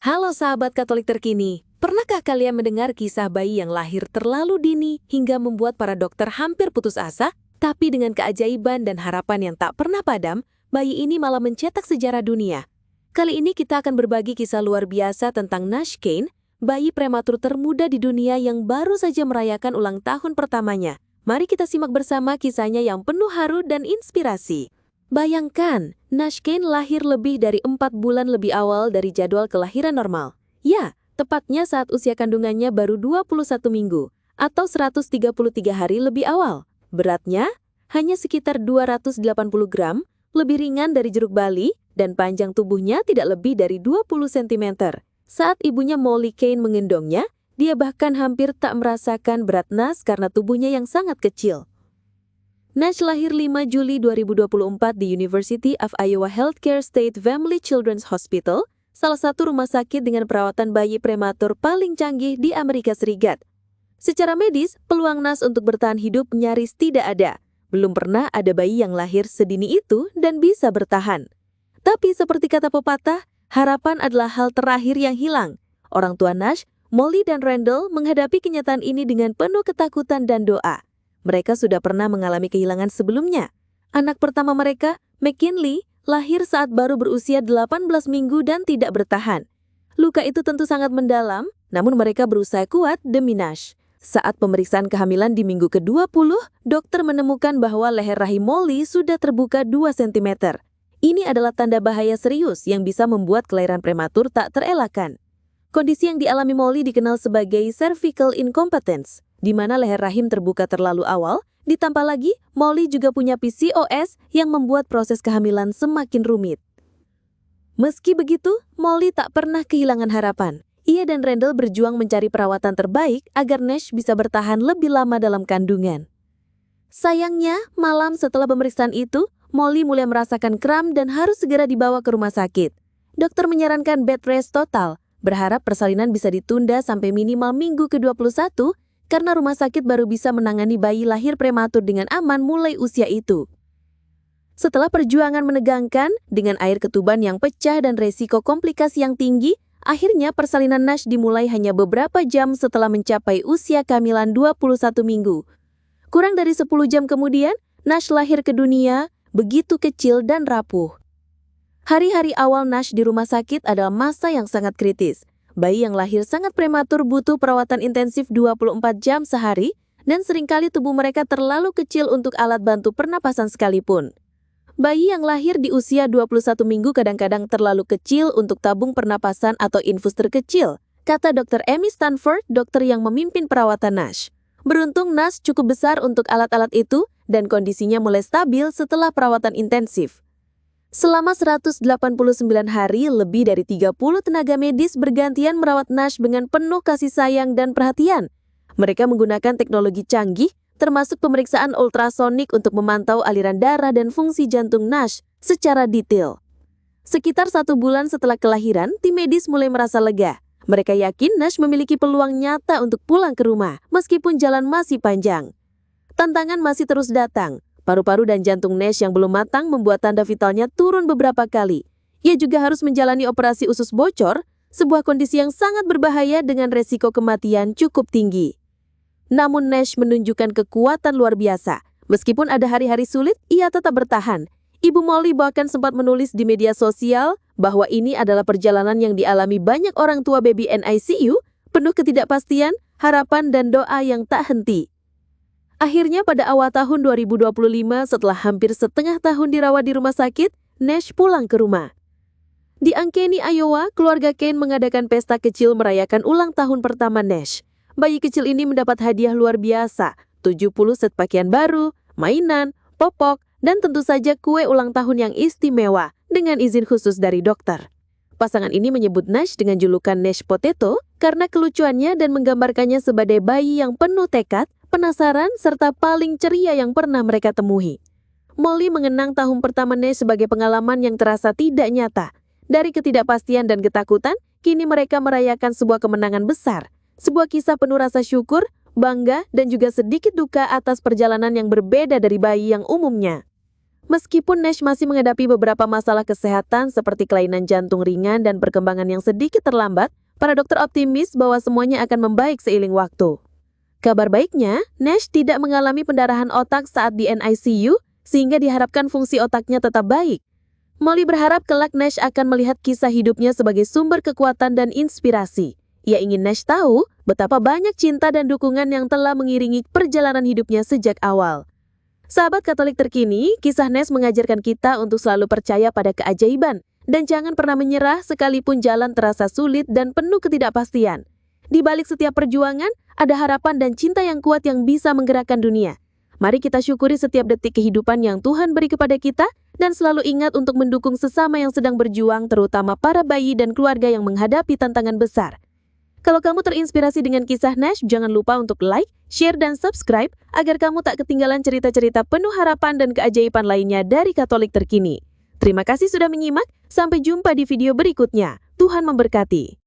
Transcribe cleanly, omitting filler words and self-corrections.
Halo sahabat Katolik terkini, pernahkah kalian mendengar kisah bayi yang lahir terlalu dini hingga membuat para dokter hampir putus asa? Tapi dengan keajaiban dan harapan yang tak pernah padam, bayi ini malah mencetak sejarah dunia. Kali ini kita akan berbagi kisah luar biasa tentang Nash Kane, bayi prematur termuda di dunia yang baru saja merayakan ulang tahun pertamanya. Mari kita simak bersama kisahnya yang penuh haru dan inspirasi. Bayangkan, Nash Kane lahir lebih dari 4 bulan lebih awal dari jadwal kelahiran normal. Ya, tepatnya saat usia kandungannya baru 21 minggu, atau 133 hari lebih awal. Beratnya hanya sekitar 280 gram, lebih ringan dari jeruk bali, dan panjang tubuhnya tidak lebih dari 20 cm. Saat ibunya Molly Kane menggendongnya, dia bahkan hampir tak merasakan berat Nash karena tubuhnya yang sangat kecil. Nash lahir 5 Juli 2024 di University of Iowa Healthcare State Family Children's Hospital, salah satu rumah sakit dengan perawatan bayi prematur paling canggih di Amerika Serikat. Secara medis, peluang Nash untuk bertahan hidup nyaris tidak ada. Belum pernah ada bayi yang lahir sedini itu dan bisa bertahan. Tapi seperti kata pepatah, harapan adalah hal terakhir yang hilang. Orang tua Nash, Molly dan Randall menghadapi kenyataan ini dengan penuh ketakutan dan doa. Mereka sudah pernah mengalami kehilangan sebelumnya. Anak pertama mereka, McKinley, lahir saat baru berusia 18 minggu dan tidak bertahan. Luka itu tentu sangat mendalam, namun mereka berusaha kuat demi Nash. Saat pemeriksaan kehamilan di minggu ke-20, dokter menemukan bahwa leher rahim Molly sudah terbuka 2 cm. Ini adalah tanda bahaya serius yang bisa membuat kelahiran prematur tak terelakkan. Kondisi yang dialami Molly dikenal sebagai cervical incompetence, di mana leher rahim terbuka terlalu awal. Ditambah lagi, Molly juga punya PCOS yang membuat proses kehamilan semakin rumit. Meski begitu, Molly tak pernah kehilangan harapan. Ia dan Randall berjuang mencari perawatan terbaik agar Nash bisa bertahan lebih lama dalam kandungan. Sayangnya, malam setelah pemeriksaan itu, Molly mulai merasakan kram dan harus segera dibawa ke rumah sakit. Dokter menyarankan bed rest total, berharap persalinan bisa ditunda sampai minimal minggu ke-21, karena rumah sakit baru bisa menangani bayi lahir prematur dengan aman mulai usia itu. Setelah perjuangan menegangkan, dengan air ketuban yang pecah dan resiko komplikasi yang tinggi, akhirnya persalinan Nash dimulai hanya beberapa jam setelah mencapai usia kehamilan 21 minggu. Kurang dari 10 jam kemudian, Nash lahir ke dunia, begitu kecil dan rapuh. Hari-hari awal Nash di rumah sakit adalah masa yang sangat kritis. Bayi yang lahir sangat prematur butuh perawatan intensif 24 jam sehari, dan seringkali tubuh mereka terlalu kecil untuk alat bantu pernapasan sekalipun. Bayi yang lahir di usia 21 minggu kadang-kadang terlalu kecil untuk tabung pernapasan atau infus terkecil, kata Dr. Amy Stanford, dokter yang memimpin perawatan Nash. Beruntung Nash cukup besar untuk alat-alat itu, dan kondisinya mulai stabil setelah perawatan intensif. Selama 189 hari, lebih dari 30 tenaga medis bergantian merawat Nash dengan penuh kasih sayang dan perhatian. Mereka menggunakan teknologi canggih, termasuk pemeriksaan ultrasonik untuk memantau aliran darah dan fungsi jantung Nash secara detail. Sekitar 1 bulan setelah kelahiran, tim medis mulai merasa lega. Mereka yakin Nash memiliki peluang nyata untuk pulang ke rumah, meskipun jalan masih panjang. Tantangan masih terus datang. Paru-paru dan jantung Nash yang belum matang membuat tanda vitalnya turun beberapa kali. Ia juga harus menjalani operasi usus bocor, sebuah kondisi yang sangat berbahaya dengan resiko kematian cukup tinggi. Namun Nash menunjukkan kekuatan luar biasa. Meskipun ada hari-hari sulit, ia tetap bertahan. Ibu Molly bahkan sempat menulis di media sosial bahwa ini adalah perjalanan yang dialami banyak orang tua baby NICU, penuh ketidakpastian, harapan dan doa yang tak henti. Akhirnya pada awal tahun 2025, setelah hampir setengah tahun dirawat di rumah sakit, Nash pulang ke rumah. Di Ankeny, Iowa, keluarga Kane mengadakan pesta kecil merayakan ulang tahun pertama Nash. Bayi kecil ini mendapat hadiah luar biasa, 70 set pakaian baru, mainan, popok, dan tentu saja kue ulang tahun yang istimewa dengan izin khusus dari dokter. Pasangan ini menyebut Nash dengan julukan Nash Potato karena kelucuannya dan menggambarkannya sebagai bayi yang penuh tekad, penasaran, serta paling ceria yang pernah mereka temui. Molly mengenang tahun pertama Nash sebagai pengalaman yang terasa tidak nyata. Dari ketidakpastian dan ketakutan, kini mereka merayakan sebuah kemenangan besar. Sebuah kisah penuh rasa syukur, bangga, dan juga sedikit duka atas perjalanan yang berbeda dari bayi yang umumnya. Meskipun Nash masih menghadapi beberapa masalah kesehatan seperti kelainan jantung ringan dan perkembangan yang sedikit terlambat, para dokter optimis bahwa semuanya akan membaik seiring waktu. Kabar baiknya, Nash tidak mengalami pendarahan otak saat di NICU, sehingga diharapkan fungsi otaknya tetap baik. Molly berharap kelak Nash akan melihat kisah hidupnya sebagai sumber kekuatan dan inspirasi. Ia ingin Nash tahu betapa banyak cinta dan dukungan yang telah mengiringi perjalanan hidupnya sejak awal. Sahabat Katolik terkini, kisah Nash mengajarkan kita untuk selalu percaya pada keajaiban dan jangan pernah menyerah sekalipun jalan terasa sulit dan penuh ketidakpastian. Di balik setiap perjuangan, ada harapan dan cinta yang kuat yang bisa menggerakkan dunia. Mari kita syukuri setiap detik kehidupan yang Tuhan beri kepada kita dan selalu ingat untuk mendukung sesama yang sedang berjuang, terutama para bayi dan keluarga yang menghadapi tantangan besar. Kalau kamu terinspirasi dengan kisah Nash, jangan lupa untuk like, share, dan subscribe agar kamu tak ketinggalan cerita-cerita penuh harapan dan keajaiban lainnya dari Katolik terkini. Terima kasih sudah menyimak, sampai jumpa di video berikutnya. Tuhan memberkati.